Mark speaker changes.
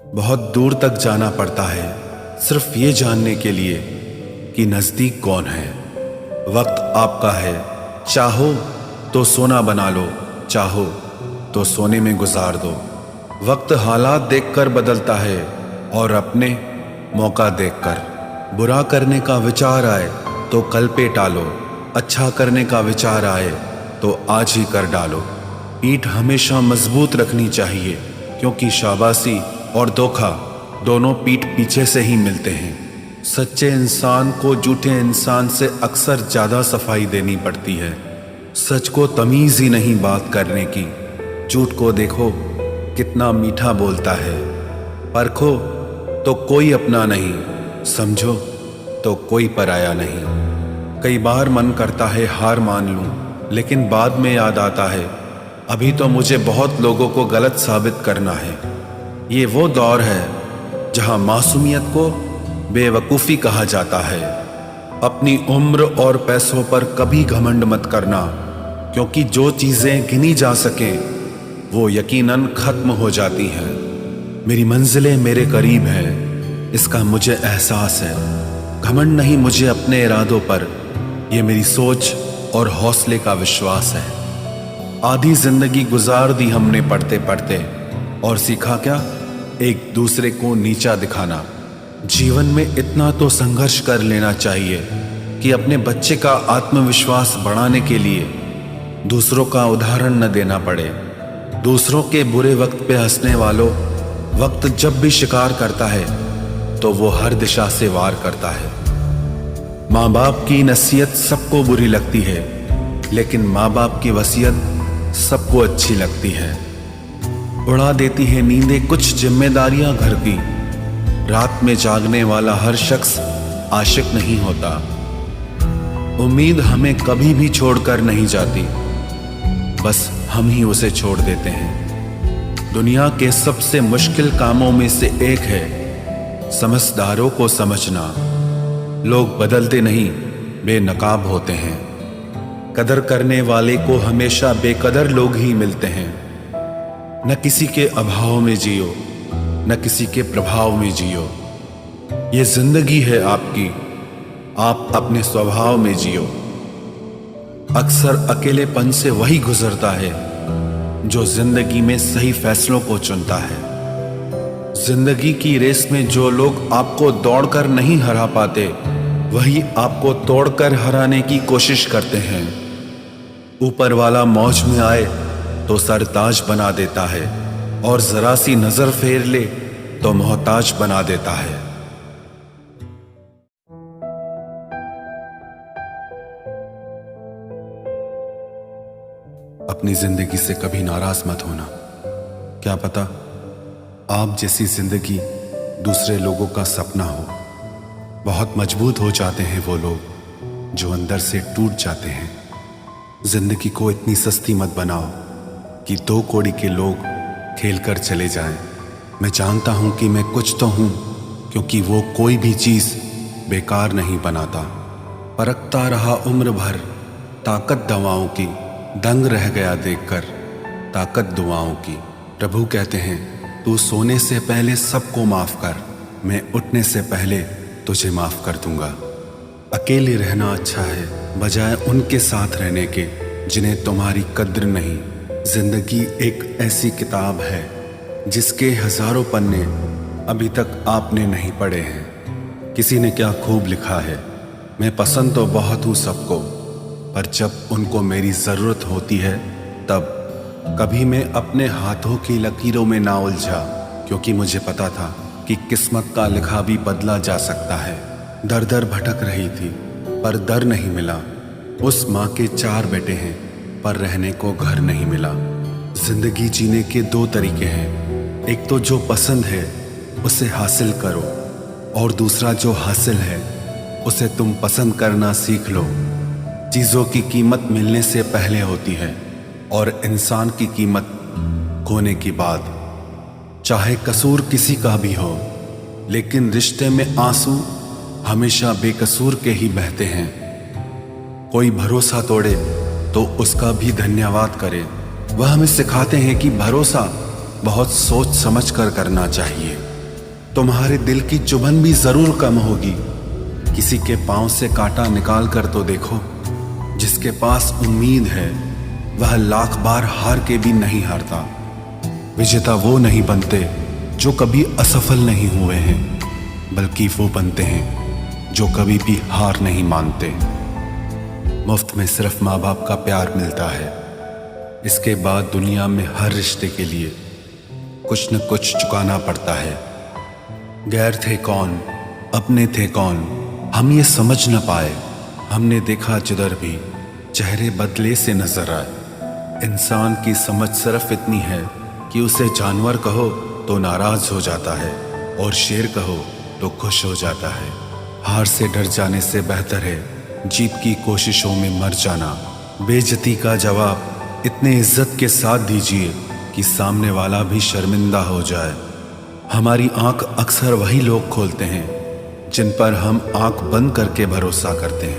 Speaker 1: बहुत दूर तक जाना पड़ता है सिर्फ ये जानने के लिए कि नज़दीक कौन है। वक्त आपका है, चाहो तो सोना बना लो, चाहो तो सोने में गुजार दो। वक्त हालात देखकर बदलता है और अपने मौका देखकर। बुरा करने का विचार आए तो कल पे टालो, अच्छा करने का विचार आए तो आज ही कर डालो। पीठ हमेशा मजबूत रखनी चाहिए, क्योंकि शाबाशी और धोखा दोनों पीठ पीछे से ही मिलते हैं। सच्चे इंसान को झूठे इंसान से अक्सर ज़्यादा सफाई देनी पड़ती है। सच को तमीज़ ही नहीं बात करने की। झूठ को देखो कितना मीठा बोलता है। परखो तो कोई अपना नहीं, समझो तो कोई पराया नहीं। कई बार मन करता है हार मान लूं, लेकिन बाद में याद आता है अभी तो मुझे बहुत लोगों को गलत साबित करना है। ये वो दौर है जहां मासूमियत को बेवकूफ़ी कहा जाता है। अपनी उम्र और पैसों पर कभी घमंड मत करना, क्योंकि जो चीज़ें गिनी जा सकें वो यकीनन ख़त्म हो जाती हैं। मेरी मंजिलें मेरे करीब है, इसका मुझे एहसास है। घमंड नहीं मुझे अपने इरादों पर, यह मेरी सोच और हौसले का विश्वास है। आधी जिंदगी गुजार दी हमने पढ़ते पढ़ते, और सीखा क्या? एक दूसरे को नीचा दिखाना। जीवन में इतना तो संघर्ष कर लेना चाहिए कि अपने बच्चे का आत्मविश्वास बढ़ाने के लिए दूसरों का उदाहरण न देना पड़े। दूसरों के बुरे वक्त पे हंसने वालों, वक्त जब भी शिकार करता है तो वो हर दिशा से वार करता है। माँ बाप की नसीहत सबको बुरी लगती है, लेकिन माँ बाप की वसीयत सबको अच्छी लगती है। उड़ा देती है नींदें कुछ जिम्मेदारियां घर की। रात में जागने वाला हर शख्स आशिक नहीं होता। उम्मीद हमें कभी भी छोड़कर नहीं जाती, बस हम ही उसे छोड़ देते हैं। दुनिया के सबसे मुश्किल कामों में से एक है समझदारों को समझना। लोग बदलते नहीं, बेनकाब होते हैं। कदर करने वाले को हमेशा बेकदर लोग ही मिलते हैं। न किसी के अभाव में जियो, न किसी के प्रभाव में जियो। ये जिंदगी है आपकी, आप अपने स्वभाव में जियो। अक्सर अकेलेपन से वही गुजरता है जो जिंदगी में सही फैसलों को चुनता है। जिंदगी की रेस में जो लोग आपको दौड़कर नहीं हरा पाते, वही आपको तोड़कर हराने की कोशिश करते हैं। ऊपर वाला मौज में आए तो सरताज बना देता है, और जरा सी नजर फेर ले तो मोहताज बना देता है। अपनी जिंदगी से कभी नाराज मत होना। क्या पता आप जैसी जिंदगी दूसरे लोगों का सपना हो। बहुत मजबूत हो जाते हैं वो लोग जो अंदर से टूट जाते हैं। जिंदगी को इतनी सस्ती मत बनाओ कि 2 कौड़ी के लोग खेल कर चले जाएं। मैं जानता हूं कि मैं कुछ तो हूं, क्योंकि वो कोई भी चीज़ बेकार नहीं बनाता। परखता रहा उम्र भर ताकत दवाओं की, दंग रह गया देखकर ताकत दुआओं की। प्रभु कहते हैं तू सोने से पहले सबको माफ कर, मैं उठने से पहले तुझे माफ कर दूंगा। अकेले रहना अच्छा है बजाय उनके साथ रहने के जिन्हें तुम्हारी कद्र नहीं। जिंदगी एक ऐसी किताब है जिसके हजारों पन्ने अभी तक आपने नहीं पढ़े हैं। किसी ने क्या खूब लिखा है, मैं पसंद तो बहुत हूँ सबको, पर जब उनको मेरी ज़रूरत होती है तब। कभी मैं अपने हाथों की लकीरों में ना उलझा, क्योंकि मुझे पता था कि किस्मत का लिखा भी बदला जा सकता है। दर दर भटक रही थी पर दर नहीं मिला। उस माँ के 4 बेटे हैं पर रहने को घर नहीं मिला। जिंदगी जीने के 2 तरीके हैं, एक तो जो पसंद है उसे हासिल करो, और दूसरा जो हासिल है उसे तुम पसंद करना सीख लो। चीज़ों की कीमत मिलने से पहले होती है, और इंसान की कीमत खोने के बाद। चाहे कसूर किसी का भी हो, लेकिन रिश्ते में आंसू हमेशा बेकसूर के ही बहते हैं। कोई भरोसा तोड़े तो उसका भी धन्यवाद करे। वह हमें सिखाते हैं कि भरोसा बहुत सोच समझ कर करना चाहिए। तुम्हारे दिल की चुभन भी जरूर कम होगी। किसी के पांव से कांटा निकाल कर तो देखो। जिसके पास उम्मीद है वह लाख बार हार के भी नहीं हारता। विजेता वो नहीं बनते जो कभी असफल नहीं हुए हैं, बल्कि वो बनते हैं जो कभी भी हार नहीं मानते। मुफ्त में सिर्फ माँ बाप का प्यार मिलता है। इसके बाद दुनिया में हर रिश्ते के लिए कुछ न कुछ चुकाना पड़ता है। गैर थे कौन, अपने थे कौन, हम ये समझ न पाए। हमने देखा जिधर भी चेहरे बदले से नजर आए। इंसान की समझ सिर्फ इतनी है कि उसे जानवर कहो तो नाराज हो जाता है और शेर कहो तो खुश हो जाता है। हार से डर जाने से बेहतर है जीत की कोशिशों में मर जाना। बेइज्जती का जवाब इतने इज्जत के साथ दीजिए कि सामने वाला भी शर्मिंदा हो जाए। हमारी आंख अक्सर वही लोग खोलते हैं जिन पर हम आंख बंद करके भरोसा करते हैं।